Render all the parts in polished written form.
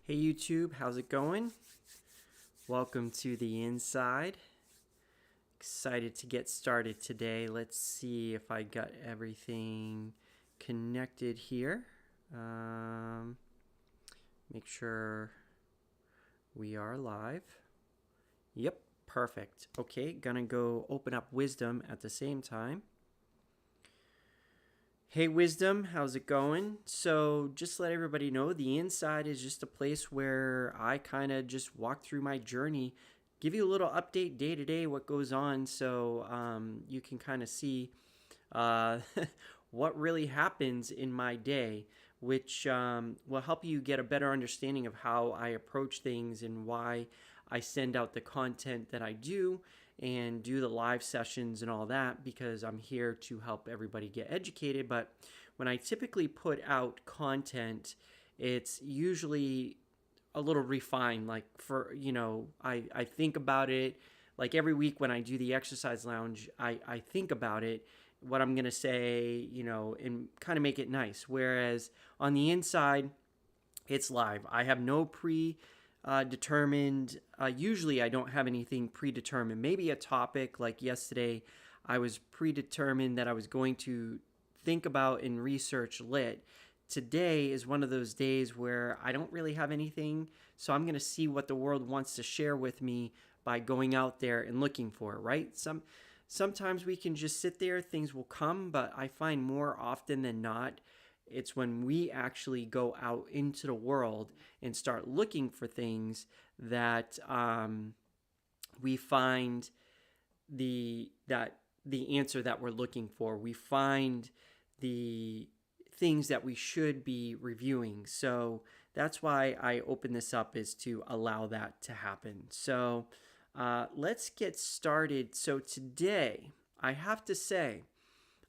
Hey YouTube, how's it going? Welcome to the inside. Excited to get started today. Let's see if I got everything connected here. Make sure we are live. Yep, perfect. Okay, gonna go open up Wisdom at the same time. Hey Wisdom, how's it going? So, just let everybody know the inside is just a place where I kind of just walk through my journey, give you a little update day to day what goes on so you can kind of see uh, what really happens in my day, which will help you get a better understanding of how I approach things and why I send out the content that I do and do the live sessions and all that because I'm here to help everybody get educated. But when I typically put out content, it's usually a little refined. Like I think about it. Like every week when I do the exercise lounge, I think about it, what I'm going to say, and kind of make it nice. Whereas on the inside, it's live. I have no determined. Usually, I don't have anything predetermined. Maybe a topic like yesterday, I was predetermined that I was going to think about and research lit. Today is one of those days where I don't really have anything, so I'm going to see what the world wants to share with me by going out there and looking for it, right? Sometimes we can just sit there, things will come, but I find more often than not, it's when we actually go out into the world and start looking for things that we find the answer that we're looking for. We find the things that we should be reviewing. So that's why I open this up, is to allow that to happen. So let's get started. So today, I have to say,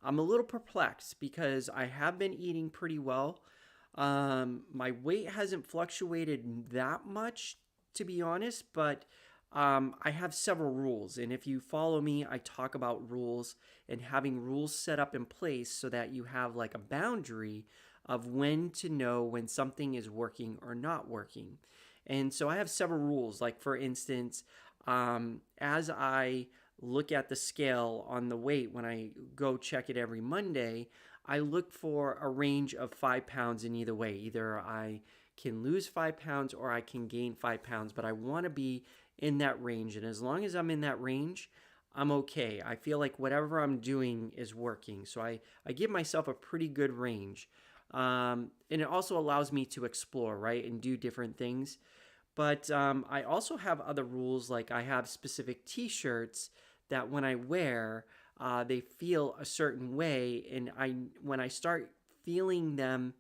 I'm a little perplexed because I have been eating pretty well. My weight hasn't fluctuated that much, to be honest, but I have several rules. And if you follow me, I talk about rules and having rules set up in place so that you have like a boundary of when to know when something is working or not working. And so I have several rules. Like, for instance, as I look at the scale on the weight when I go check it every Monday, I look for a range of 5 pounds in either way. Either I can lose 5 pounds or I can gain 5 pounds, but I want to be in that range. And as long as I'm in that range, I'm okay. I feel like whatever I'm doing is working. So I give myself a pretty good range. And it also allows me to explore, right, and do different things. But I also have other rules, like I have specific t-shirts that when I wear, they feel a certain way. And when I start feeling them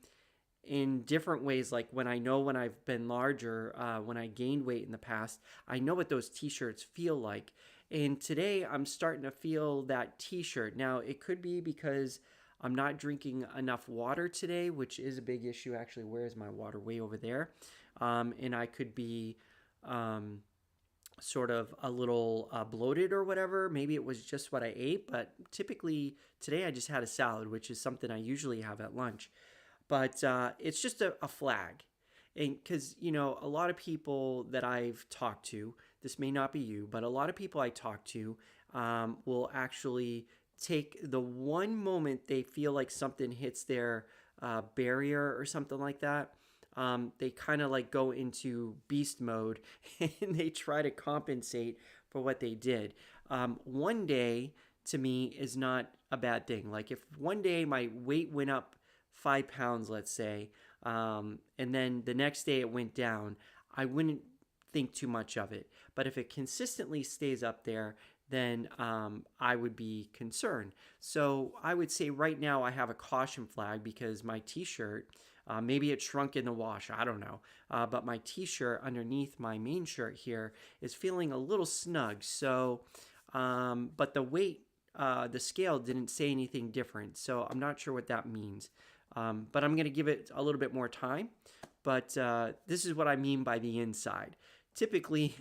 in different ways, like when I know when I've been larger, when I gained weight in the past, I know what those t-shirts feel like. And today I'm starting to feel that t-shirt. Now, it could be because I'm not drinking enough water today, which is a big issue. Actually, where is my water? Way over there. And I could be sort of a little bloated or whatever. Maybe it was just what I ate, but typically today I just had a salad, which is something I usually have at lunch. But it's just a flag. And because, a lot of people that I've talked to, this may not be you, but a lot of people I talk to will actually take the one moment they feel like something hits their barrier or something like that. They kind of like go into beast mode and they try to compensate for what they did. One day to me is not a bad thing. Like if one day my weight went up 5 pounds, let's say, and then the next day it went down, I wouldn't think too much of it. But if it consistently stays up there, then I would be concerned. So I would say right now I have a caution flag because my t-shirt, maybe it shrunk in the wash, I don't know. But my t-shirt underneath my main shirt here is feeling a little snug. So, but the weight, the scale didn't say anything different. So I'm not sure what that means. But I'm going to give it a little bit more time. But this is what I mean by the inside. Typically,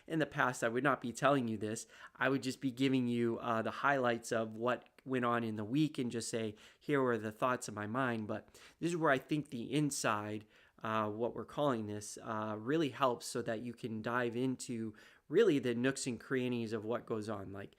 in the past, I would not be telling you this. I would just be giving you the highlights of what went on in the week and just say, here were the thoughts of my mind. But this is where I think the inside what we're calling this, really helps so that you can dive into really the nooks and crannies of what goes on. Like,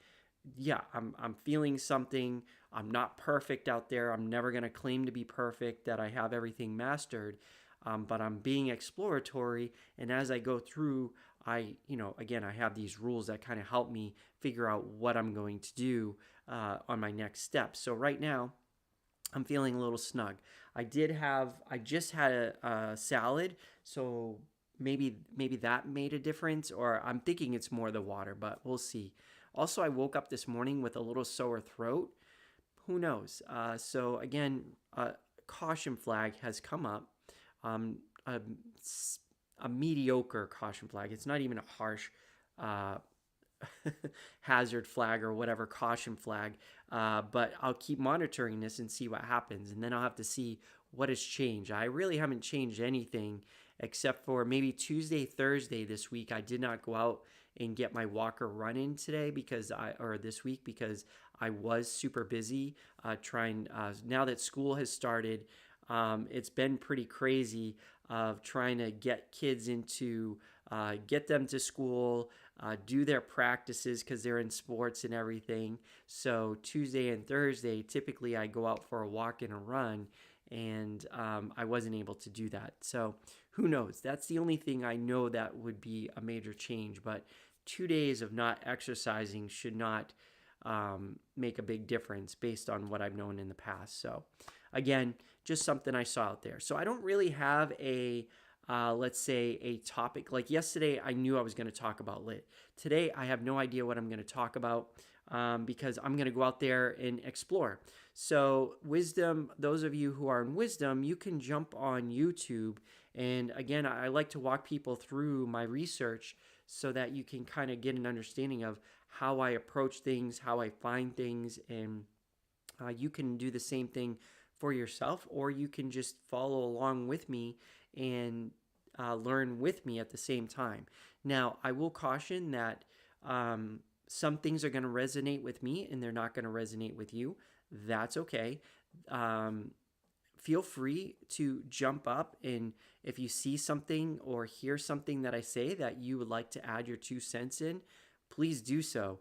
yeah, I'm feeling something. I'm not perfect out there. I'm never going to claim to be perfect, that I have everything mastered. But I'm being exploratory. And as I go through, again, I have these rules that kind of help me figure out what I'm going to do on my next step. So right now, I'm feeling a little snug. I just had a salad, so maybe that made a difference, or I'm thinking it's more the water, but we'll see. Also, I woke up this morning with a little sore throat. Who knows? So again, caution flag has come up. Um, a, a mediocre caution flag. It's not even a harsh uh, hazard flag or whatever, caution flag. But I'll keep monitoring this and see what happens. And then I'll have to see what has changed. I really haven't changed anything except for maybe Tuesday, Thursday this week. I did not go out and get my walker run in today or this week, because I was super busy trying. Now that school has started, it's been pretty crazy of trying to get kids get them to school, do their practices because they're in sports and everything. So Tuesday and Thursday, typically I go out for a walk and a run, and I wasn't able to do that. So who knows? That's the only thing I know that would be a major change. But 2 days of not exercising should not make a big difference based on what I've known in the past. So again, just something I saw out there. So I don't really have let's say, a topic. Like yesterday, I knew I was going to talk about lit. Today, I have no idea what I'm going to talk about because I'm going to go out there and explore. So, wisdom, those of you who are in wisdom, you can jump on YouTube. And again, I like to walk people through my research so that you can kind of get an understanding of how I approach things, how I find things, and you can do the same thing for yourself, or you can just follow along with me and learn with me at the same time. Now, I will caution that some things are going to resonate with me and they're not going to resonate with you. That's okay. Feel free to jump up, and if you see something or hear something that I say that you would like to add your 2 cents in, please do so.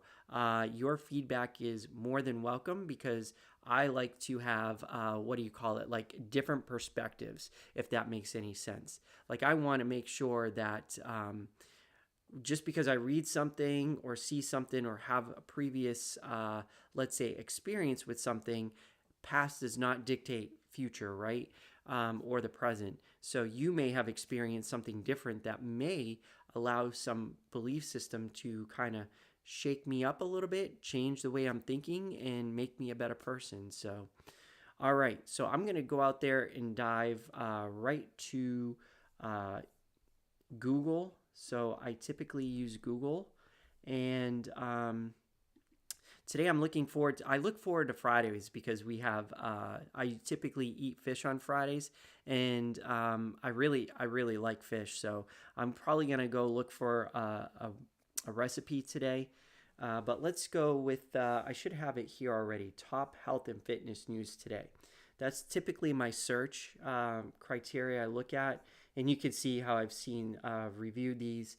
Your feedback is more than welcome, because I like to have, like different perspectives, if that makes any sense. Like, I want to make sure that just because I read something or see something or have a previous, let's say, experience with something, past does not dictate future, right? Or the present. So you may have experienced something different that may allow some belief system to kind of shake me up a little bit, change the way I'm thinking, and make me a better person. So, all right. So I'm going to go out there and dive right to Google. So I typically use Google, and today I look forward to Fridays because we have, I typically eat fish on Fridays, and I really like fish. So I'm probably going to go look for a recipe today. But let's go with, I should have it here already, top health and fitness news today. That's typically my search criteria I look at, and you can see how I've reviewed these.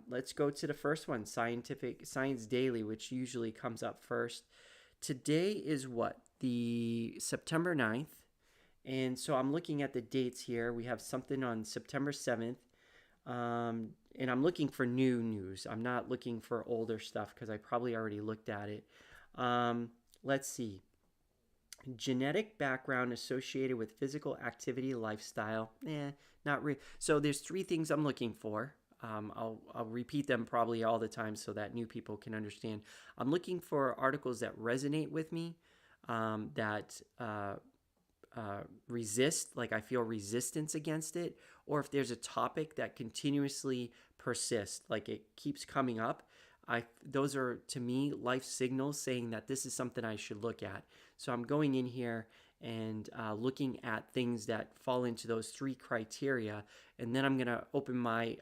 Let's go to the first one, Science Daily, which usually comes up first. Today is what? The September 9th. And so I'm looking at the dates here. We have something on September 7th. And I'm looking for new news. I'm not looking for older stuff because I probably already looked at it. Let's see. Genetic background associated with physical activity, lifestyle. Not really. So there's 3 things I'm looking for. I'll repeat them probably all the time so that new people can understand. I'm looking for articles that resonate with me, that resist, like I feel resistance against it, or if there's a topic that continuously persists, like it keeps coming up. Those are, to me, life signals saying that this is something I should look at. So I'm going in here and looking at things that fall into those 3 criteria, and then I'm going to open my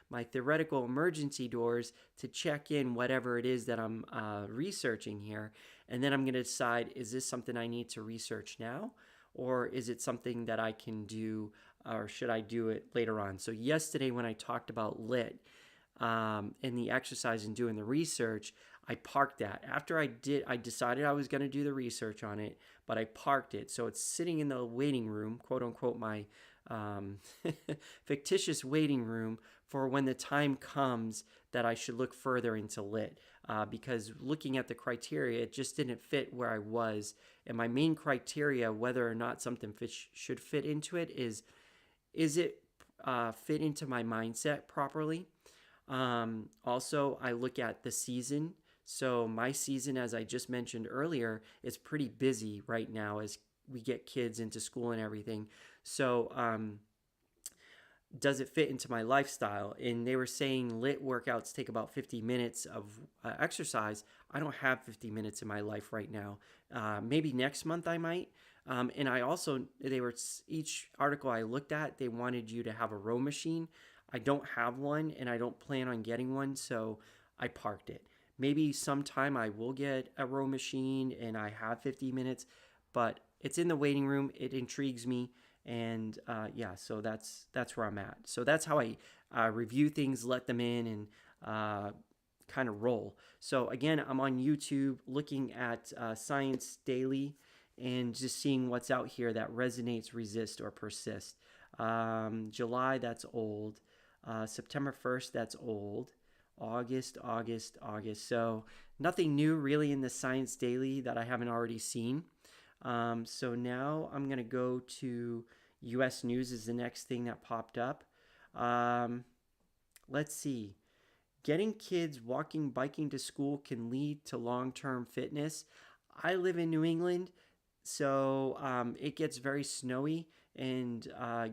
my theoretical emergency doors to check in whatever it is that I'm researching here, and then I'm going to decide, is this something I need to research now, or is it something that I can do or should I do it later on? So yesterday when I talked about lit and the exercise and doing the research, I parked that. After I decided I was going to do the research on it, but I parked it. So it's sitting in the waiting room, quote unquote, my um, fictitious waiting room for when the time comes that I should look further into lit. Because looking at the criteria, it just didn't fit where I was. And my main criteria, whether or not something should fit into it, is it fit into my mindset properly? Also, I look at the season. So my season, as I just mentioned earlier, is pretty busy right now as we get kids into school and everything. So does it fit into my lifestyle? And they were saying lit workouts take about 50 minutes of exercise. I don't have 50 minutes in my life right now. Maybe next month I might. And I also, each article I looked at, they wanted you to have a row machine. I don't have one and I don't plan on getting one, so I parked it. Maybe sometime I will get a row machine and I have 50 minutes, but it's in the waiting room. It intrigues me. And yeah, so that's where I'm at. So that's how I review things, let them in, and kind of roll. So again, I'm on YouTube looking at Science Daily and just seeing what's out here that resonates, resist, or persist. July, that's old. September 1st, that's old. August. So nothing new really in the Science Daily that I haven't already seen. So now I'm going to go to U.S. News is the next thing that popped up. Let's see. Getting kids walking, biking to school can lead to long-term fitness. I live in New England, so it gets very snowy, and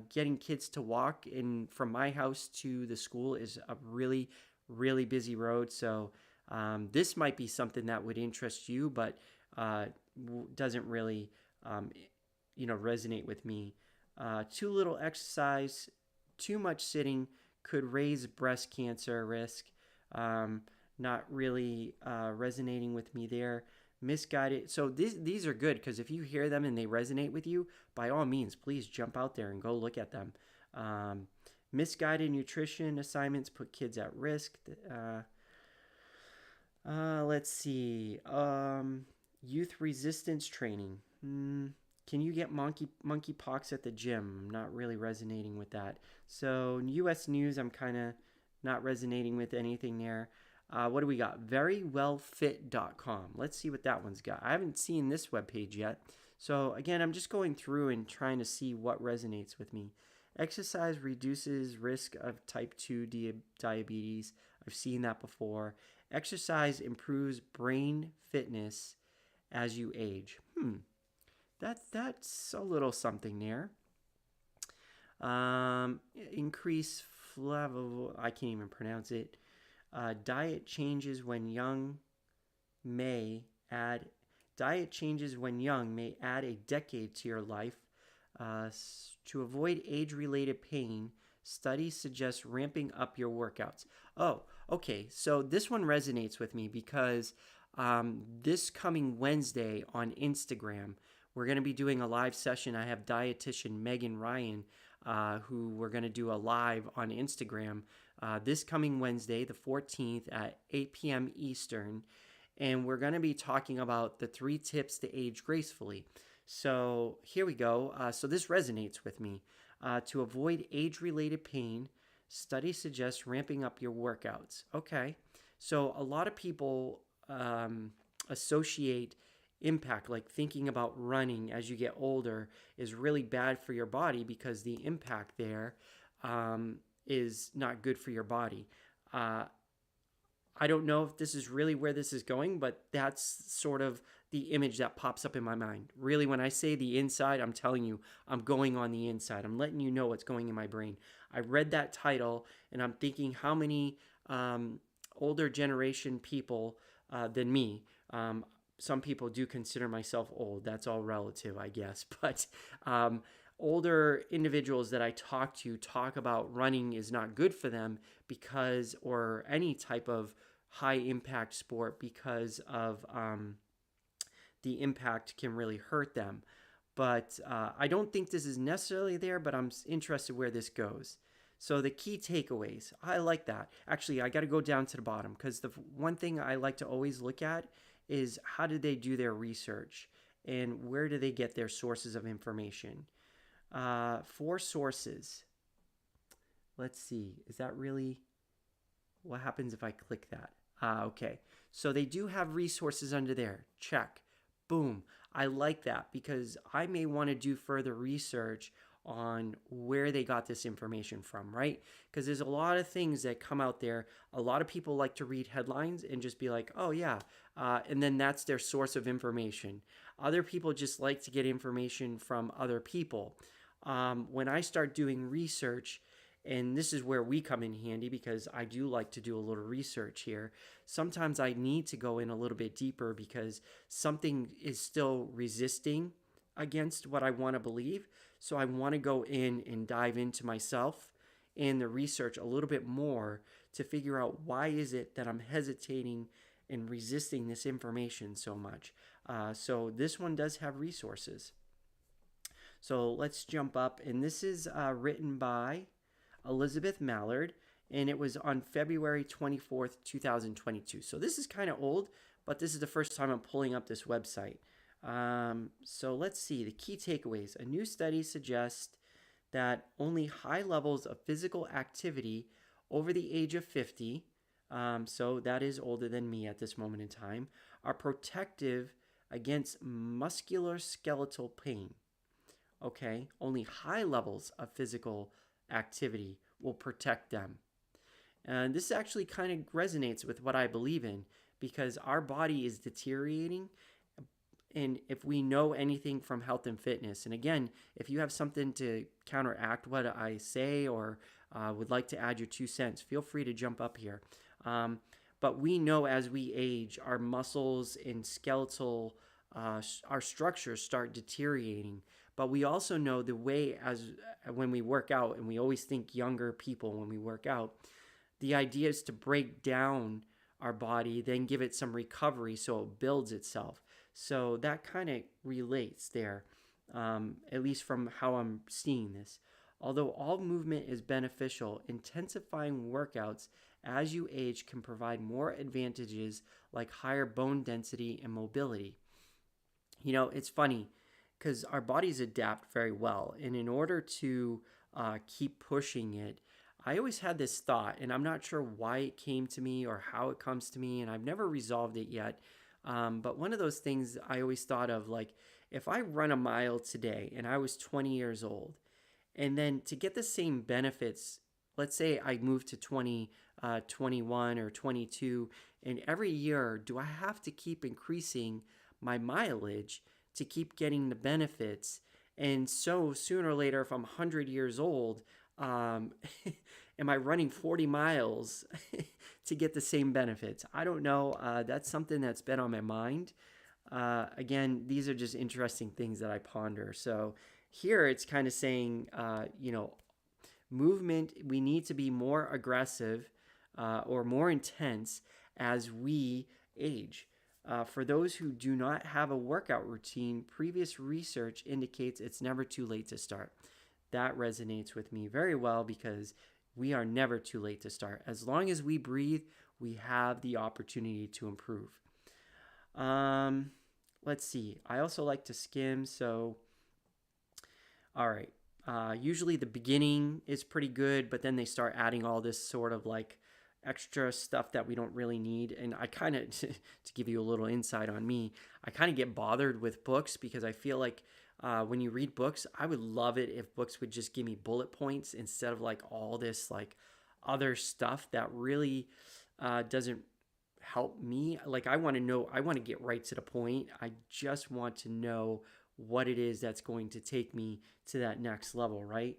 getting kids to walk from my house to the school is a really, really busy road. So this might be something that would interest you, but doesn't really, resonate with me. Too little exercise, too much sitting could raise breast cancer risk. Not really resonating with me there. Misguided. So these are good because if you hear them and they resonate with you, by all means, please jump out there and go look at them. Misguided nutrition assignments put kids at risk. Let's see. Youth resistance training. Can you get monkeypox at the gym? I'm not really resonating with that. So U.S. News, I'm kind of not resonating with anything there. What do we got? Verywellfit.com. Let's see what that one's got. I haven't seen this webpage yet. So again, I'm just going through and trying to see what resonates with me. Exercise reduces risk of type 2 diabetes. I've seen that before. Exercise improves brain fitness as you age. That's a little something there. Increase I can't even pronounce it. Diet changes when young may add a decade to your life. To avoid age-related pain, studies suggest ramping up your workouts. Oh, okay. So this one resonates with me because this coming Wednesday on Instagram, we're going to be doing a live session. I have dietitian Megan Ryan, who we're going to do a live on Instagram this coming Wednesday, the 14th at 8 p.m. Eastern. And we're going to be talking about the 3 tips to age gracefully. So here we go. So this resonates with me. To avoid age-related pain, studies suggest ramping up your workouts. Okay. So a lot of people associate impact, like thinking about running as you get older is really bad for your body because the impact there is not good for your body. I don't know if this is really where this is going, but that's sort of the image that pops up in my mind. Really, when I say the inside, I'm telling you, I'm going on the inside. I'm letting you know what's going in my brain. I read that title and I'm thinking how many older generation people than me. Some people do consider myself old. That's all relative, I guess. But older individuals that I talk to talk about running is not good for them because, or any type of high impact sport because of the impact can really hurt them. But I don't think this is necessarily there, but I'm interested where this goes. So the key takeaways, I like that. Actually, I got to go down to the bottom because the one thing I like to always look at is how did they do their research and where do they get their sources of information. For sources, let's see, is that really, what happens if I click that? Okay, so they do have resources under there. Check. Boom. I like that because I may want to do further research on where they got this information from, right? Because there's a lot of things that come out there. A lot of people like to read headlines and just be like, oh, yeah. And then that's their source of information. Other people just like to get information from other people. When I start doing research, and this is where we come in handy because I do like to do a little research here. Sometimes I need to go in a little bit deeper because something is still resisting against what I want to believe. So I want to go in and dive into myself and the research a little bit more to figure out why is it that I'm hesitating and resisting this information so much. So this one does have resources. So let's jump up, and this is written by Elizabeth Mallard, and it was on February 24th, 2022. So this is kind of old, but this is the first time I'm pulling up this website. So let's see, the key takeaways. A new study suggests that only high levels of physical activity over the age of 50, so that is older than me at this moment in time, are protective against musculoskeletal pain. Okay, only high levels of physical activity will protect them. And this actually kind of resonates with what I believe in because our body is deteriorating. And if we know anything from health and fitness, and again, if you have something to counteract what I say or would like to add your 2 cents, feel free to jump up here. But we know as we age, our muscles and skeletal, our structures start deteriorating. But we also know the way as when we work out, and we always think younger people when we work out, the idea is to break down our body, then give it some recovery so it builds itself. So that kind of relates there, at least from how I'm seeing this. Although all movement is beneficial, intensifying workouts as you age can provide more advantages like higher bone density and mobility. You know, it's funny because our bodies adapt very well. And in order to keep pushing it, I always had this thought, and I'm not sure why it came to me or how it comes to me, and I've never resolved it yet. But one of those things I always thought of, like, if I run a mile today and I was 20 years old, and then to get the same benefits, let's say I move to 21 or 22, and every year, do I have to keep increasing my mileage to keep getting the benefits? And so sooner or later, if I'm 100 years old, am I running 40 miles to get the same benefits? I don't know. That's something that's been on my mind. Again, these are just interesting things that I ponder. So here it's kind of saying, movement, we need to be more aggressive or more intense as we age. For those who do not have a workout routine, previous research indicates it's never too late to start. That resonates with me very well because we are never too late to start. As long as we breathe, we have the opportunity to improve. Let's see. I also like to skim. So, all right. Usually the beginning is pretty good, but then they start adding all this sort of like extra stuff that we don't really need. And I kind of, to give you a little insight on me, I kind of get bothered with books because I feel like when you read books, I would love it if books would just give me bullet points instead of like all this like other stuff that really doesn't help me. Like I want to know, I want to get right to the point. I just want to know what it is that's going to take me to that next level, right?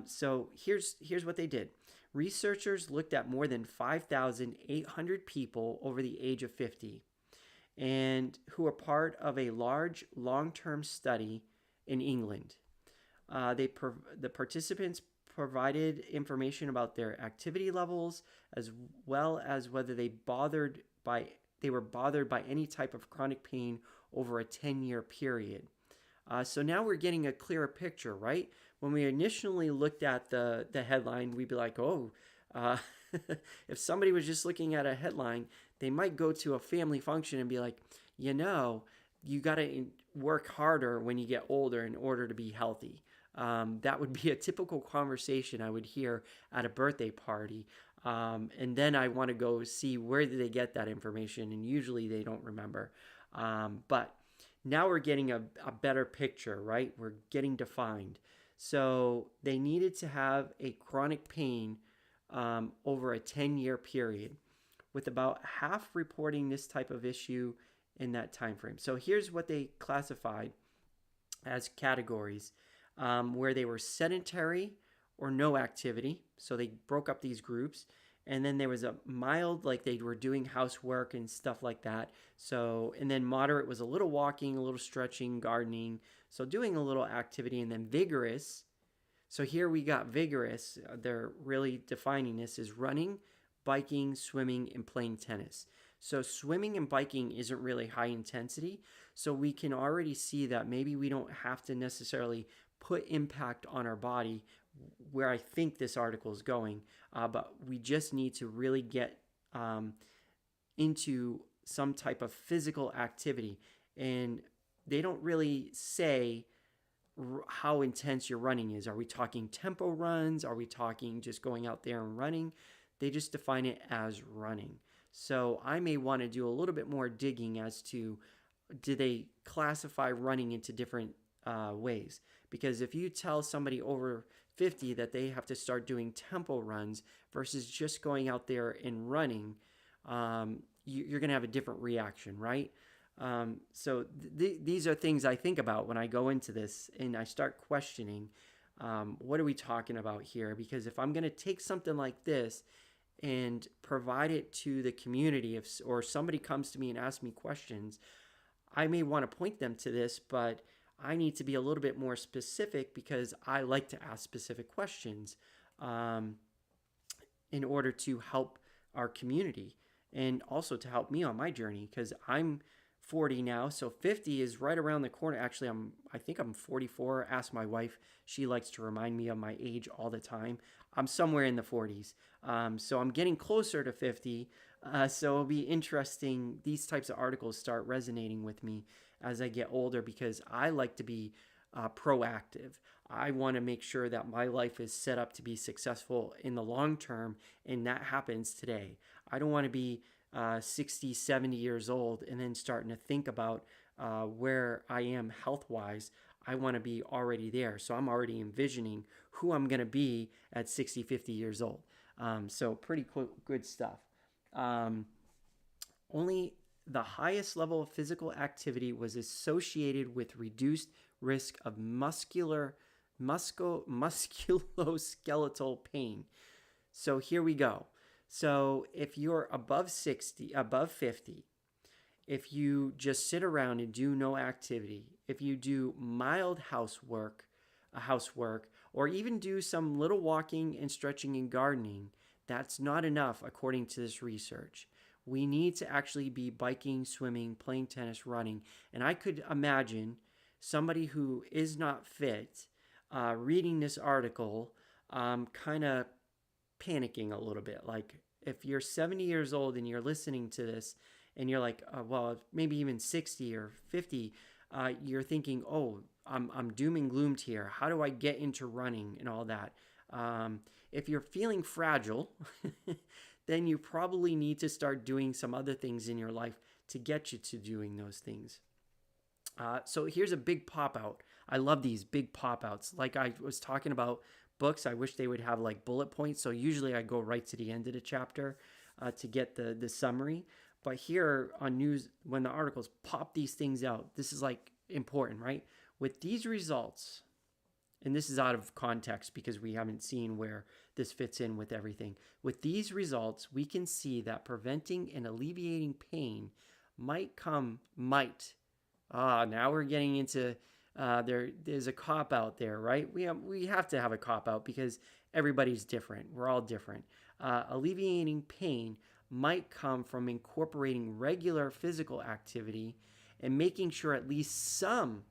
So here's what they did. Researchers looked at more than 5,800 people over the age of 50 and who are part of a large long-term study in England. The participants provided information about their activity levels as well as whether they were bothered by any type of chronic pain over a 10-year period. So now we're getting a clearer picture, right? When we initially looked at the headline, we'd be like, oh, uh, if somebody was just looking at a headline, they might go to a family function and be like, you know, you got to work harder when you get older in order to be healthy. That would be a typical conversation I would hear at a birthday party. And then I want to go see where did they get that information, and usually they don't remember. But now we're getting a better picture, right? We're getting defined. So they needed to have a chronic pain over a 10-year period, with about half reporting this type of issue in that time frame. So here's what they classified as categories, where they were sedentary or no activity. So they broke up these groups. And then there was a mild, like they were doing housework and stuff like that. So, and then moderate was a little walking, a little stretching, gardening. So doing a little activity. And then vigorous. So here we got vigorous. They're really defining this as running, biking, swimming, and playing tennis. So swimming and biking isn't really high intensity. So we can already see that maybe we don't have to necessarily put impact on our body where I think this article is going, but we just need to really get into some type of physical activity. And they don't really say how intense your running is. Are we talking tempo runs? Are we talking just going out there and running? They just define it as running. So I may want to do a little bit more digging as to, do they classify running into different ways? Because if you tell somebody over 50 that they have to start doing tempo runs versus just going out there and running, you're going to have a different reaction, right? So these are things I think about when I go into this and I start questioning, what are we talking about here? Because if I'm going to take something like this and provide it to the community, or somebody comes to me and asks me questions, I may want to point them to this, but I need to be a little bit more specific because I like to ask specific questions in order to help our community and also to help me on my journey, because I'm 40 now, so 50 is right around the corner. Actually, I think I'm 44. Ask my wife. She likes to remind me of my age all the time. I'm somewhere in the 40s. So I'm getting closer to 50. So it'll be interesting. These types of articles start resonating with me as I get older, because I like to be proactive. I want to make sure that my life is set up to be successful in the long term, and that happens today. I don't want to be 60, 70 years old and then starting to think about where I am health-wise. I want to be already there. So I'm already envisioning who I'm going to be at 60, 50 years old. So pretty cool, good stuff. Only the highest level of physical activity was associated with reduced risk of musculoskeletal pain. So here we go. So if you're above 60, above 50, if you just sit around and do no activity, if you do mild housework, or even do some little walking and stretching and gardening, that's not enough according to this research. We need to actually be biking, swimming, playing tennis, running. And I could imagine somebody who is not fit reading this article kind of panicking a little bit. Like if you're 70 years old and you're listening to this and you're like, well, maybe even 60 or 50, you're thinking, oh, I'm doom and gloomed here. How do I get into running and all that? If you're feeling fragile, then you probably need to start doing some other things in your life to get you to doing those things. So here's a big pop out. I love these big pop outs. Like I was talking about books, I wish they would have like bullet points. So usually I go right to the end of the chapter to get the summary. But here on news, when the articles pop these things out, this is like important, right? With these results, and this is out of context because we haven't seen where this fits in with everything. With these results, we can see that preventing and alleviating pain now we're getting into there's a cop out there, right? We have to have a cop out because everybody's different. We're all different. Alleviating pain might come from incorporating regular physical activity and making sure at least some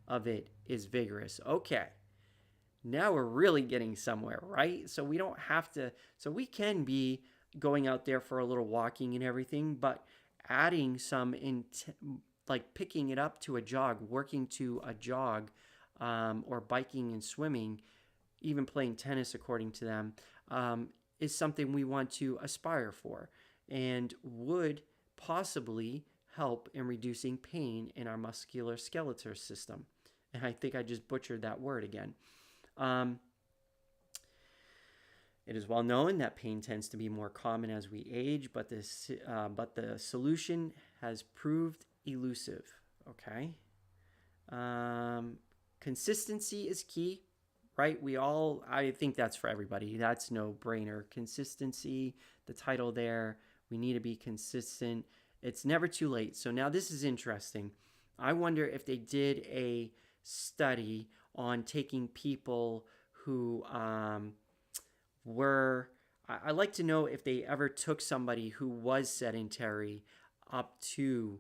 of it is vigorous. Okay, now we're really getting somewhere, right? So we don't have to, so we can be going out there for a little walking and everything, but adding some in, like picking it up to a jog, working to a jog, or biking and swimming, even playing tennis, according to them, is something we want to aspire for and would possibly help in reducing pain in our musculoskeletal system. And I think I just butchered that word again. Um, it is well known that pain tends to be more common as we age, but the solution has proved elusive. Okay. Um, Consistency is key, right? I think that's for everybody. That's no brainer. Consistency, the title there, we need to be consistent. It's never too late. So now this is interesting. I wonder if they did a study on taking people who were, I like to know if they ever took somebody who was sedentary up to,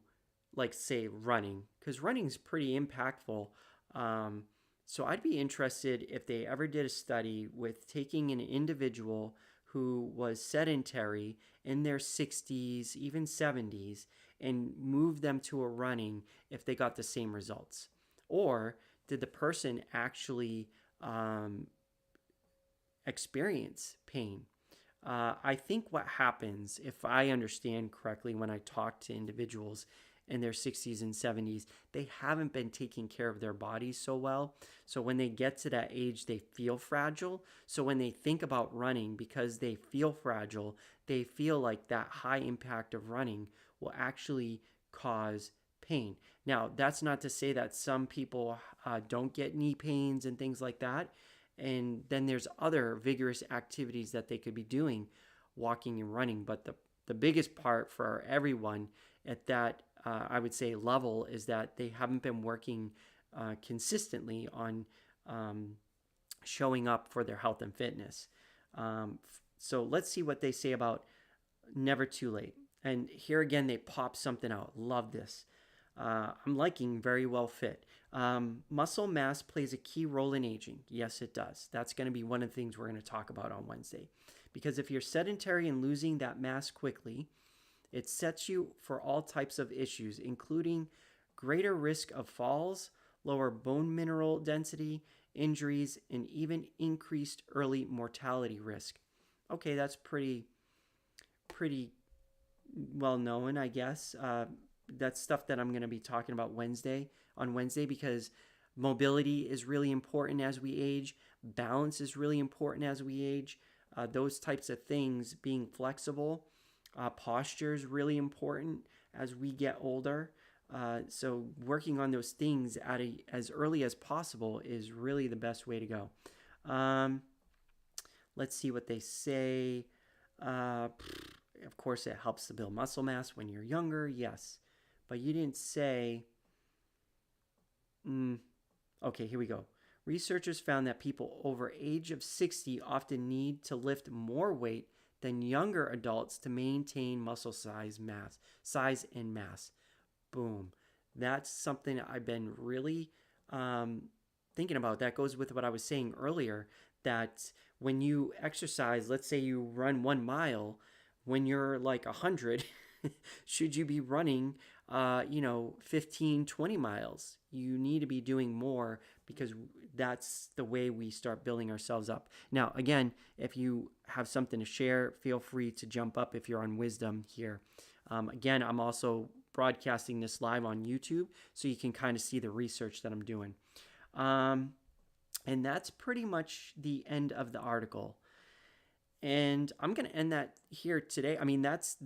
like, say, running, because running is pretty impactful. Um, so I'd be interested if they ever did a study with taking an individual who was sedentary in their 60s, even 70s, and move them to a running if they got the same results. Or did the person actually experience pain? I think what happens, if I understand correctly, when I talk to individuals in their 60s and 70s, they haven't been taking care of their bodies so well. So when they get to that age, they feel fragile. So when they think about running, because they feel fragile, they feel like that high impact of running will actually cause pain. Now, that's not to say that some people don't get knee pains and things like that. And then there's other vigorous activities that they could be doing, walking and running. But the biggest part for everyone at that, I would say, level is that they haven't been working consistently on showing up for their health and fitness. So let's see what they say about never too late. And here again, they pop something out. Love this. I'm liking very well fit. Muscle mass plays a key role in aging. Yes, it does. That's going to be one of the things we're going to talk about on Wednesday. Because if you're sedentary and losing that mass quickly, it sets you for all types of issues, including greater risk of falls, lower bone mineral density, injuries, and even increased early mortality risk. Okay, that's pretty well known, I guess. That's stuff that I'm going to be talking about on Wednesday, because mobility is really important as we age. Balance is really important as we age. Those types of things, being flexible, posture is really important as we get older. So working on those things as early as possible is really the best way to go. Let's see what they say. Of course, it helps to build muscle mass when you're younger. Yes. But you didn't say. Okay, here we go. Researchers found that people over age of 60 often need to lift more weight than younger adults to maintain muscle size and mass. Boom. That's something I've been really thinking about. That goes with what I was saying earlier, that when you exercise, let's say you run 1 mile, when you're like 100, should you be running 15, 20 miles? You need to be doing more, because that's the way we start building ourselves up. Now, again, if you have something to share, feel free to jump up if you're on wisdom here. Again, I'm also broadcasting this live on YouTube, so you can kind of see the research that I'm doing. And that's pretty much the end of the article. And I'm going to end that here today. I mean, that's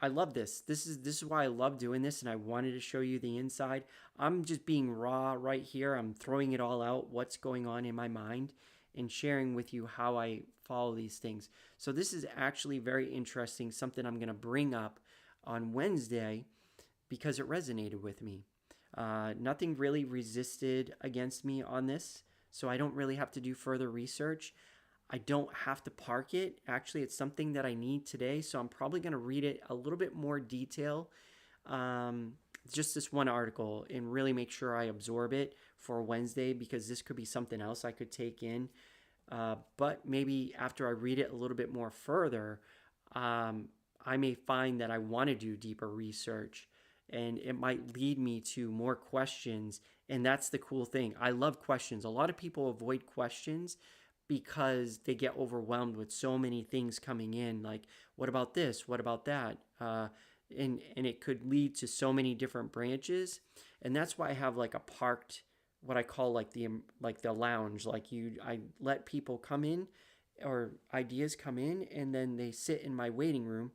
I love this. This is why I love doing this, and I wanted to show you the inside. I'm just being raw right here. I'm throwing it all out, what's going on in my mind, and sharing with you how I follow these things. So this is actually very interesting, something I'm going to bring up on Wednesday because it resonated with me. Nothing really resisted against me on this, so I don't really have to do further research. I don't have to park it. Actually, it's something that I need today, so I'm probably going to read it a little bit more detail just this one article and really make sure I absorb it for Wednesday, because this could be something else I could take in. But maybe after I read it a little bit more further, I may find that I want to do deeper research, and it might lead me to more questions. And that's the cool thing. I love questions. A lot of people avoid questions because they get overwhelmed with so many things coming in. Like, what about this? What about that? And it could lead to so many different branches. And that's why I have like a parked, what I call like the lounge. I let people come in, or ideas come in, and then they sit in my waiting room,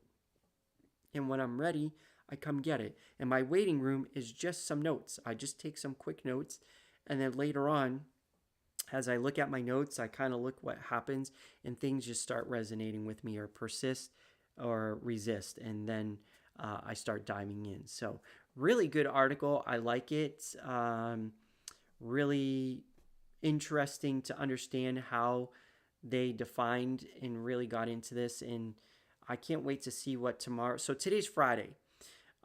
and when I'm ready, I come get it. And my waiting room is just some notes. I just take some quick notes, and then later on, as I look at my notes, I kind of look what happens, and things just start resonating with me, or persist or resist, and then I start diving in. So really good article. I like it. Really interesting to understand how they defined and really got into this, and I can't wait to see what tomorrow. So today's Friday.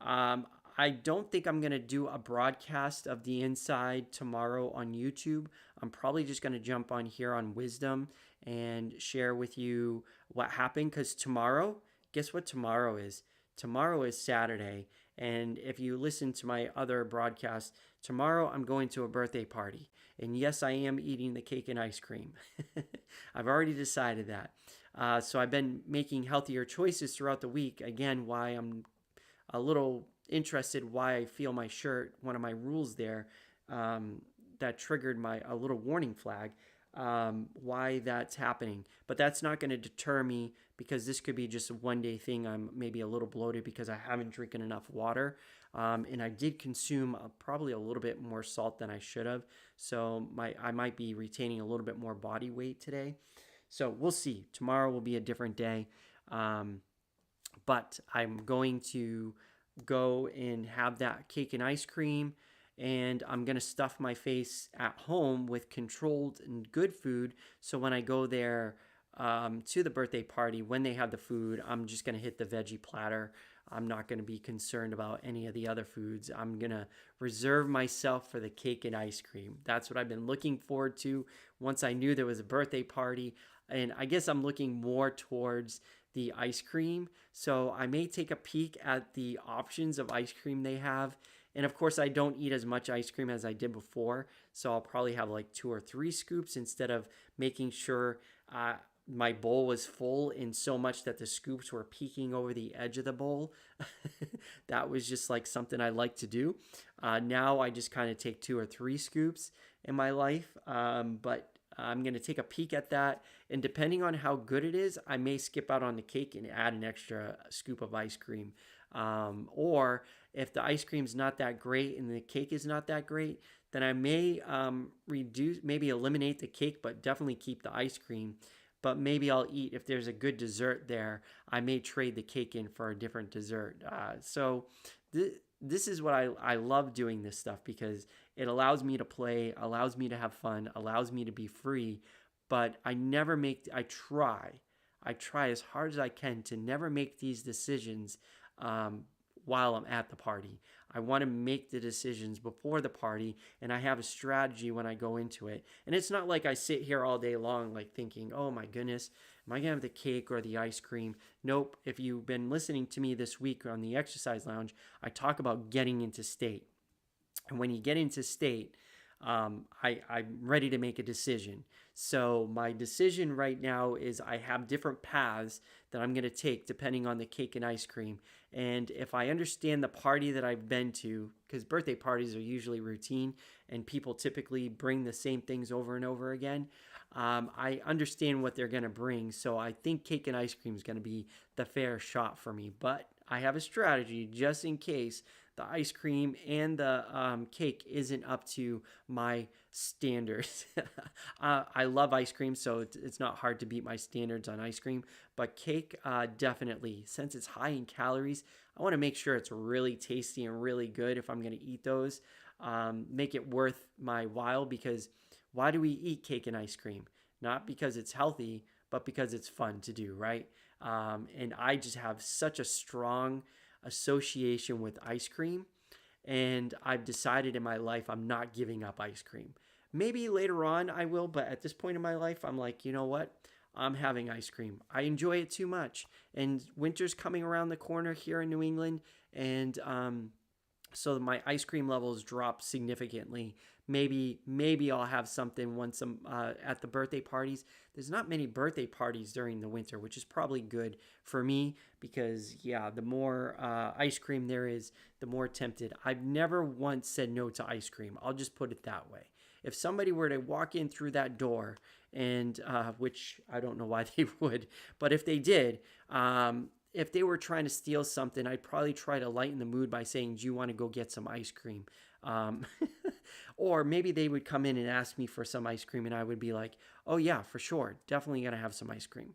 I don't think I'm going to do a broadcast of the inside tomorrow on YouTube. I'm probably just going to jump on here on Wisdom and share with you what happened, because tomorrow, guess what tomorrow is? Tomorrow is Saturday. And if you listen to my other broadcast, tomorrow I'm going to a birthday party. And yes, I am eating the cake and ice cream. I've already decided that. So I've been making healthier choices throughout the week. Again, why I'm a little interested, why I feel my shirt, one of my rules there, that triggered a little warning flag, why that's happening. But that's not going to deter me, because this could be just a one-day thing. I'm maybe a little bloated because I haven't drinking enough water. And I did consume probably a little bit more salt than I should have. So I might be retaining a little bit more body weight today. So we'll see. Tomorrow will be a different day. But I'm going to go and have that cake and ice cream, and I'm going to stuff my face at home with controlled and good food. So when I go there to the birthday party, when they have the food, I'm just going to hit the veggie platter. I'm not going to be concerned about any of the other foods. I'm going to reserve myself for the cake and ice cream. That's what I've been looking forward to once I knew there was a birthday party. And I guess I'm looking more towards the ice cream. So I may take a peek at the options of ice cream they have. And of course, I don't eat as much ice cream as I did before. So I'll probably have like 2 or 3 scoops, instead of making sure my bowl was full in so much that the scoops were peeking over the edge of the bowl. That was just like something I like to do. Now I just kind of take 2 or 3 scoops in my life. But I'm going to take a peek at that. And depending on how good it is, I may skip out on the cake and add an extra scoop of ice cream. Or if the ice cream's not that great and the cake is not that great, then I may maybe eliminate the cake, but definitely keep the ice cream. But maybe I'll eat, if there's a good dessert there, I may trade the cake in for a different dessert. So this is what I love doing this stuff, because it allows me to play, allows me to have fun, allows me to be free. But I try as hard as I can to never make these decisions while I'm at the party. I want to make the decisions before the party, and I have a strategy when I go into it. And it's not like I sit here all day long like thinking, oh my goodness, am I going to have the cake or the ice cream? Nope. If you've been listening to me this week on the Exercise Lounge, I talk about getting into state. And when you get into state, I'm ready to make a decision. So my decision right now is I have different paths that I'm going to take depending on the cake and ice cream. And if I understand the party that I've been to, because birthday parties are usually routine and people typically bring the same things over and over again, I understand what they're going to bring. So I think cake and ice cream is going to be the fair shot for me. But I have a strategy just in case the ice cream and the cake isn't up to my standards. I love ice cream, so it's not hard to beat my standards on ice cream. But cake, definitely. Since it's high in calories, I want to make sure it's really tasty and really good if I'm going to eat those. Make it worth my while, because why do we eat cake and ice cream? Not because it's healthy, but because it's fun to do, right? And I just have such a strong association with ice cream. and I've decided in my life I'm not giving up ice cream. Maybe later on I will, but at this point in my life, I'm like, you know what? I'm having ice cream. I enjoy it too much. And winter's coming around the corner here in New England, and so my ice cream levels drop significantly. Maybe I'll have something once I'm at the birthday parties. There's not many birthday parties during the winter, which is probably good for me because yeah, the more ice cream there is, the more tempted. I've never once said no to ice cream. I'll just put it that way. If somebody were to walk in through that door, and which I don't know why they would, but if they did, if they were trying to steal something, I'd probably try to lighten the mood by saying, "Do you want to go get some ice cream?" Um, or maybe they would come in and ask me for some ice cream, and I would be like, "Oh yeah, for sure, definitely gonna have some ice cream."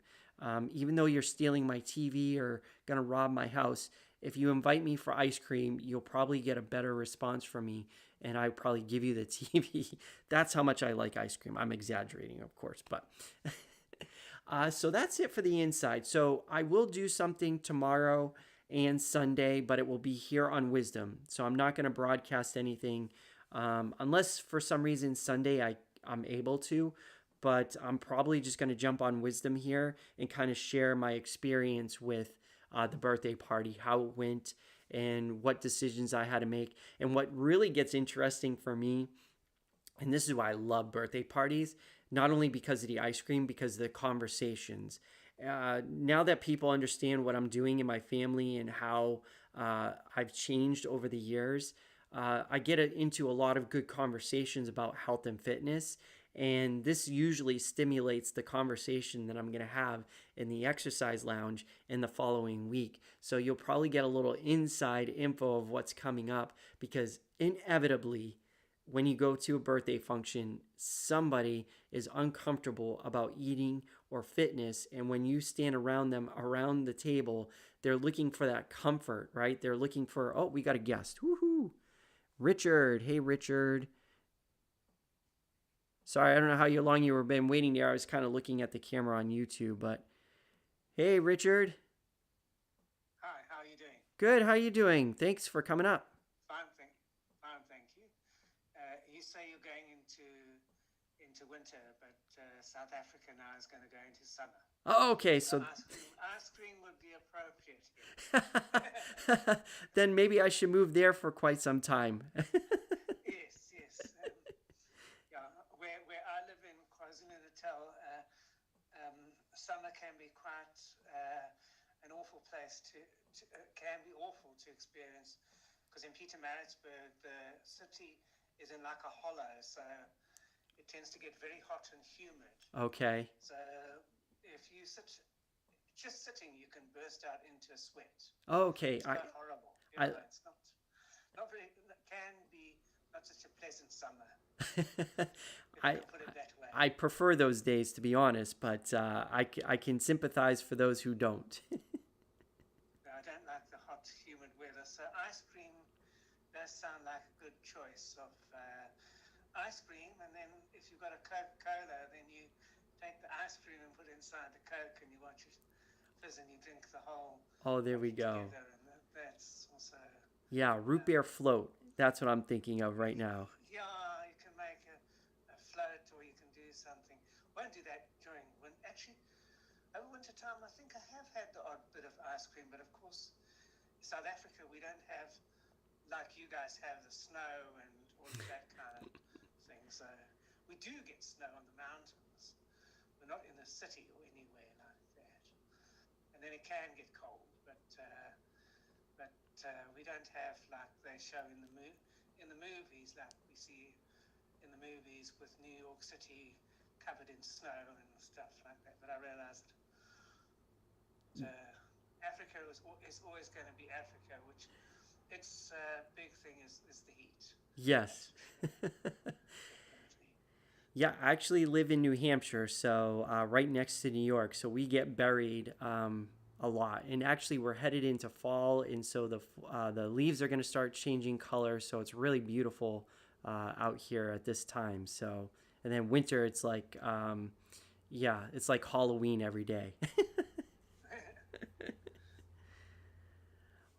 Even though you're stealing my TV or gonna rob my house, if you invite me for ice cream, you'll probably get a better response from me, and I would probably give you the TV. That's how much I like ice cream. I'm exaggerating, of course, but so that's it for the inside. So I will do something tomorrow and Sunday, but it will be here on Wisdom. So I'm not going to broadcast anything unless for some reason Sunday I'm able to. But I'm probably just going to jump on Wisdom here and kind of share my experience with the birthday party, how it went, and what decisions I had to make. And what really gets interesting for me, and this is why I love birthday parties, not only because of the ice cream, because of the conversations. Now that people understand what I'm doing in my family and how I've changed over the years, I get into a lot of good conversations about health and fitness. And this usually stimulates the conversation that I'm going to have in the exercise lounge in the following week. So you'll probably get a little inside info of what's coming up because inevitably, when you go to a birthday function, somebody is uncomfortable about eating or fitness. And when you stand around them, around the table, they're looking for that comfort, right? They're looking for, oh, we got a guest. Woohoo. Richard. Hey, Richard. Sorry, I don't know how long you were been waiting there. I was kind of looking at the camera on YouTube, but hey, Richard. Hi, how are you doing? Good. How you doing? Thanks for coming up. Fine, thank you. You say you're going into winter, but South Africa now is going to go into summer. Oh, okay. So So ice cream would be appropriate here. then maybe I should move there for quite some time. Yes. Yeah, where I live in KwaZulu-Natal, summer can be quite an awful place can be awful to experience because in Pietermaritzburg the city is in like a hollow, so it tends to get very hot and humid. Okay. So if you just sitting, you can burst out into a sweat. Okay. It's quite horrible. I It's not very. It can be not such a pleasant summer, if I you can put it that way. I prefer those days to be honest, but I can sympathize for those who don't. No, I don't like the hot, humid weather. So ice cream does sound like a good choice of ice cream. And then if you've got a Coca-Cola, then you take the ice cream and put it inside the Coke, and you watch it fizz, and you drink the whole Oh, there of we it go. together. And that's also Yeah, root beer float. That's what I'm thinking of right now. yeah. You can make a float, or you can do something. Won't do that during winter. Actually, over winter time, I think I have had the odd bit of ice cream, but of course, South Africa, we don't have like you guys have the snow and all of that kind of thing. So we do get snow on the mountains. We're not in the city or anywhere like that. And then it can get cold, but we don't have like they show in the movies, like we see in the movies with New York City covered in snow and stuff like that. But I realized Africa is always going to be Africa, which its big thing is the heat. Yes. That's for sure, definitely. Yeah, I actually live in New Hampshire, so right next to New York. So we get buried a lot. And actually, we're headed into fall, and so the leaves are going to start changing color. So it's really beautiful out here at this time. So and then winter, it's like yeah, it's like Halloween every day.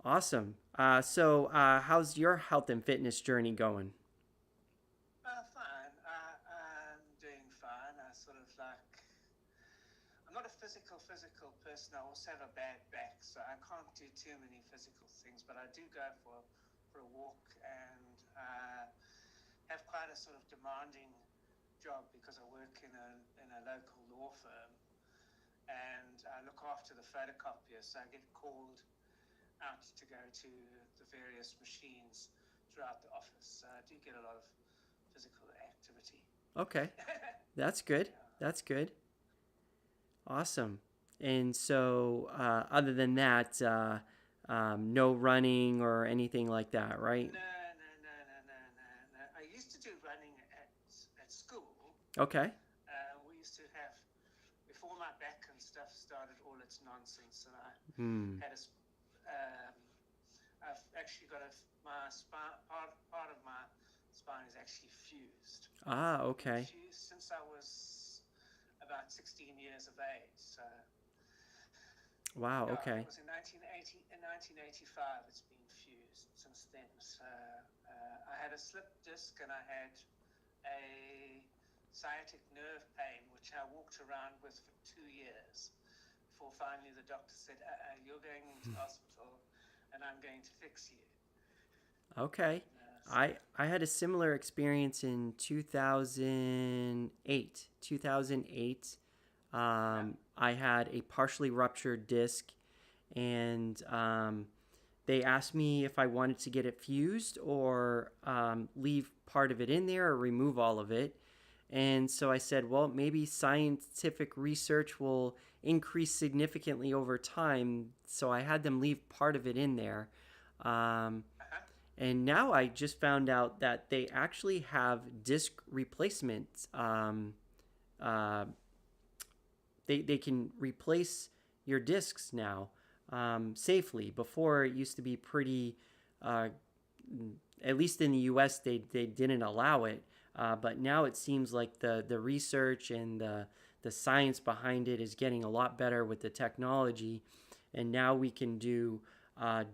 Awesome. How's your health and fitness journey going? Fine. I'm doing fine. I sort of like. I'm not a physical person. I also have a bad back, so I can't do too many physical things. But I do go for a walk, and have quite a sort of demanding job because I work in a local law firm, and I look after the photocopier. So I get called out to go to the various machines throughout the office. So I do get a lot of physical activity. Okay, that's good. Yeah. That's good. Awesome. And so, other than that, no running or anything like that, right? No. I used to do running at school. Okay. We used to have, before my back and stuff started all its nonsense, and I Hmm. had a, um, I've actually got my spine, part of my spine is actually fused. Ah, It's been okay. fused since I was about 16 years of age. So Wow, yeah, it okay. was in 1980. In 1985, it's been fused since then. So I had a slip disc and I had a sciatic nerve pain, which I walked around with for 2 years before finally the doctor said, "You're going into hospital, and I'm going to fix you." Okay. So I had a similar experience in 2008. 2008, yeah. I had a partially ruptured disc, and they asked me if I wanted to get it fused or leave part of it in there or remove all of it. And so I said, well, maybe scientific research will increase significantly over time. So I had them leave part of it in there. Um, Uh-huh. and now I just found out that they actually have disc replacement. Uh, they can replace your discs now safely. Before it used to be pretty, uh, at least in the U.S. they didn't allow it, but now it seems like the research and the science behind it is getting a lot better with the technology, and now we can do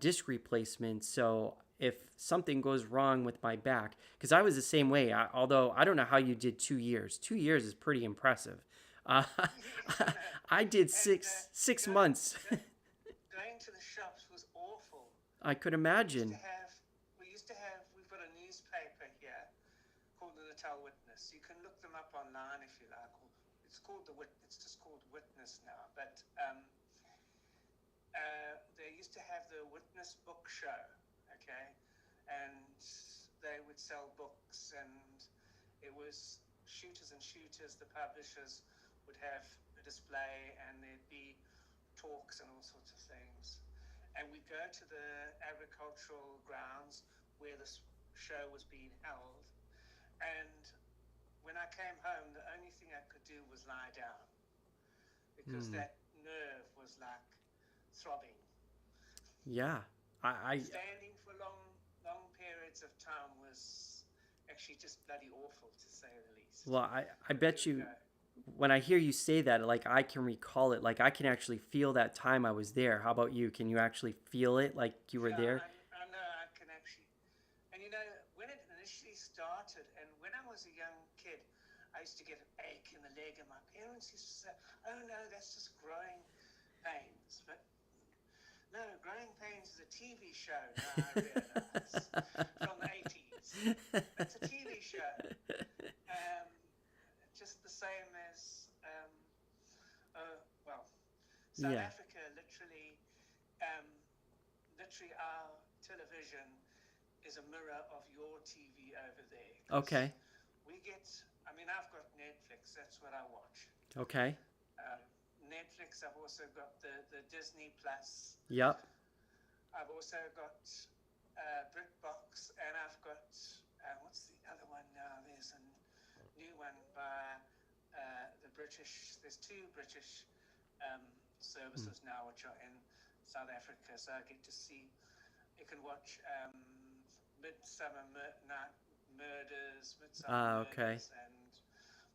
disc replacements. So if something goes wrong with my back, because I was the same way, although I don't know how you did 2 years. 2 years is pretty impressive. Uh, Yes, I know. I did And six go, months. go, going to the shops was awful. I could We used to imagine. have, we've got a newspaper here called the Natal Witness. You can look them up online if you like. It's called It's just called Witness now. But they used to have the Witness Book Show, okay, and they would sell books, and it was shooters and shooters. The publishers would have a display, and there'd be talks and all sorts of things. And we'd go to the agricultural grounds where this show was being held. And when I came home, the only thing I could do was lie down because Hmm. that nerve was like throbbing. Yeah. I Standing for long periods of time was actually just bloody awful, to say the least. well, I But there bet we you go. when I hear you say that, like I can recall it. Like I can actually feel that time I was there. How about you? Can you actually feel it like you were Yeah, there? I know I can actually. And when it initially started, and when I was a young kid, I used to get an ache in the leg, and my parents used to say, "Oh no, that's just growing pains." But no, Growing Pains is a TV show. Now I realise from the 80s. That's a TV show. Um, just the same as well, South Yeah. Africa. Um, literally, our television is a mirror of your TV over there because Okay. we get. I mean, I've got Netflix. That's what I watch. Okay. Um, Netflix. I've also got the Disney Plus. Yep. I've also got BritBox, and I've got what's the other one now? There's a new one by the British. There's two British um, Hmm. services now which are in South Africa, so I get to see. You can watch Midsummer Night Murders, Midsummer Okay. Murders, and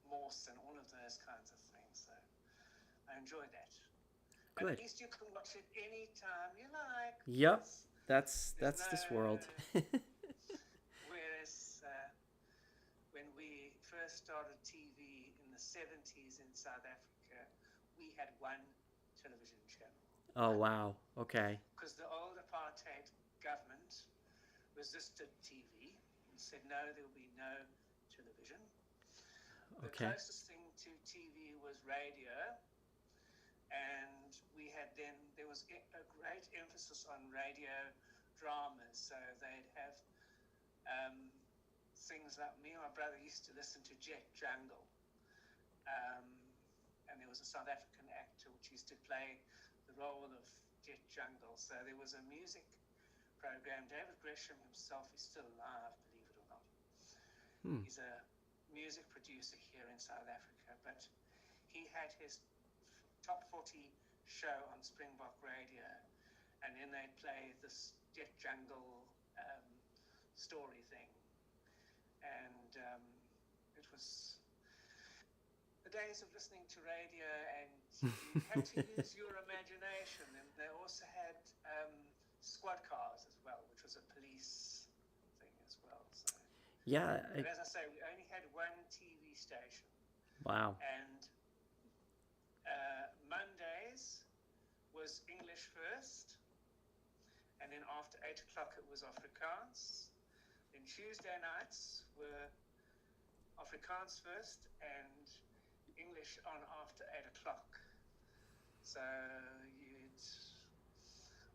Morse, and all of those kinds of things. So I enjoy that. And at Good. least you can watch it anytime you like Yep. because There's That's no. this world. Whereas when we first started TV in the 70s in South Africa, we had one television channel. Oh One. wow. Okay. Because the old apartheid government resisted TV and said no, there will be no television. The Okay. closest thing to TV was radio, and we had then, there was a great emphasis on radio dramas. So they'd have things like, me and my brother used to listen to Jet Jungle, and there was a South African actor which used to play the role of Jet Jungle. So there was a music program. David Gresham himself is still alive, believe it or not. He's a music producer here in South Africa, but he had his top 40 show on Springbok Radio, and then they'd play this Jet Jungle story thing, and it was the days of listening to radio, and you had to use your imagination. And they also had squad cars as well, which was a police thing as well. So, Yeah. but as I say, we only had one TV station, Wow. and Mondays was English first, and then after 8 o'clock it was Afrikaans. Then Tuesday nights were Afrikaans first and English on after 8 o'clock. So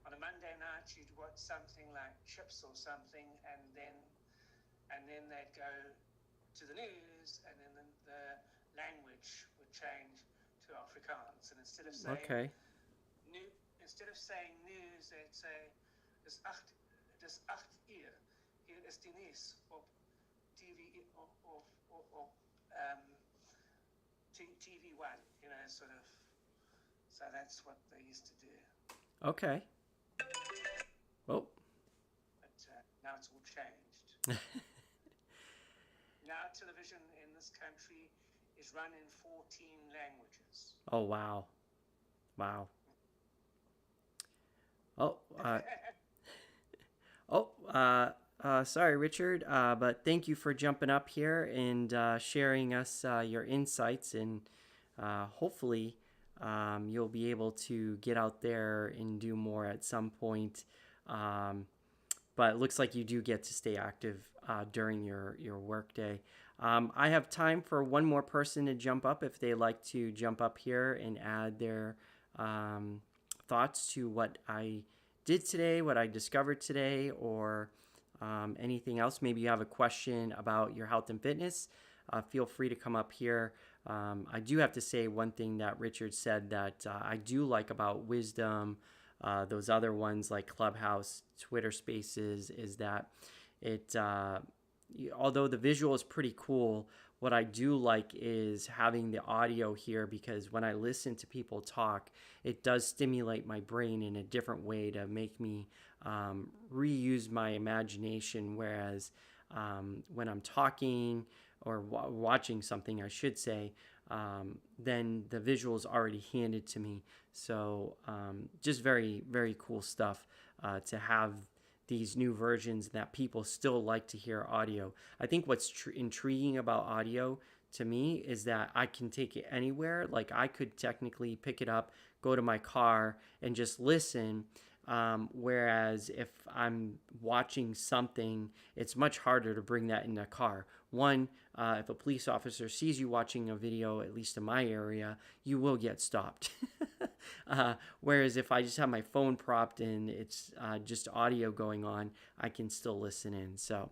on a Monday night you'd watch something like Chips or something, and then they'd go to the news, and then the language would change to Afrikaans, and instead of saying Okay. news, they'd say dis 8 uur. Hier is die nuus op TV of TV1, sort of. So that's what they used to do. Okay. Oh. But now it's all changed. Now television in this country is run in 14 languages. Oh wow. Wow. Oh. Sorry, Richard. But thank you for jumping up here and sharing us your insights, and hopefully you'll be able to get out there and do more at some point. But it looks like you do get to stay active during your workday. I have time for one more person to jump up if they like to jump up here and add their thoughts to what I did today, what I discovered today, or anything else. Maybe you have a question about your health and fitness. Feel free to come up here. I do have to say one thing that Richard said that I do like about Wisdom, those other ones like Clubhouse, Twitter Spaces, is that it, although the visual is pretty cool, what I do like is having the audio here, because when I listen to people talk, it does stimulate my brain in a different way to make me reuse my imagination. Whereas when I'm talking or watching something, I should say, then the visuals already handed to me. So just very, very cool stuff to have these new versions that people still like to hear audio. I think what's intriguing about audio to me is that I can take it anywhere. Like I could technically pick it up, go to my car, and just listen. Whereas if I'm watching something, it's much harder to bring that in a car. One, if a police officer sees you watching a video, at least in my area, you will get stopped. Whereas if I just have my phone propped and it's just audio going on, I can still listen in. So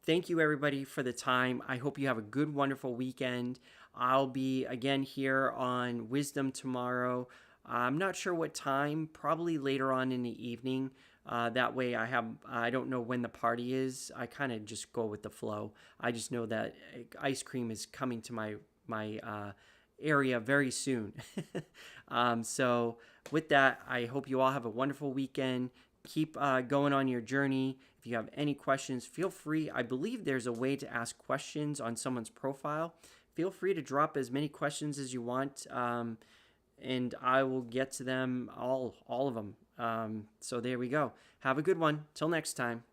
thank you everybody for the time. I hope you have a good, wonderful weekend. I'll be again here on Wisdom tomorrow. I'm not sure what time, probably later on in the evening. That way I don't know when the party is. I kind of just go with the flow. I just know that ice cream is coming to my area very soon. So with that, I hope you all have a wonderful weekend. Keep going on your journey. If you have any questions, feel free. I believe there's a way to ask questions on someone's profile. Feel free to drop as many questions as you want. And I will get to them, all of them. So there we go. Have a good one. Till next time.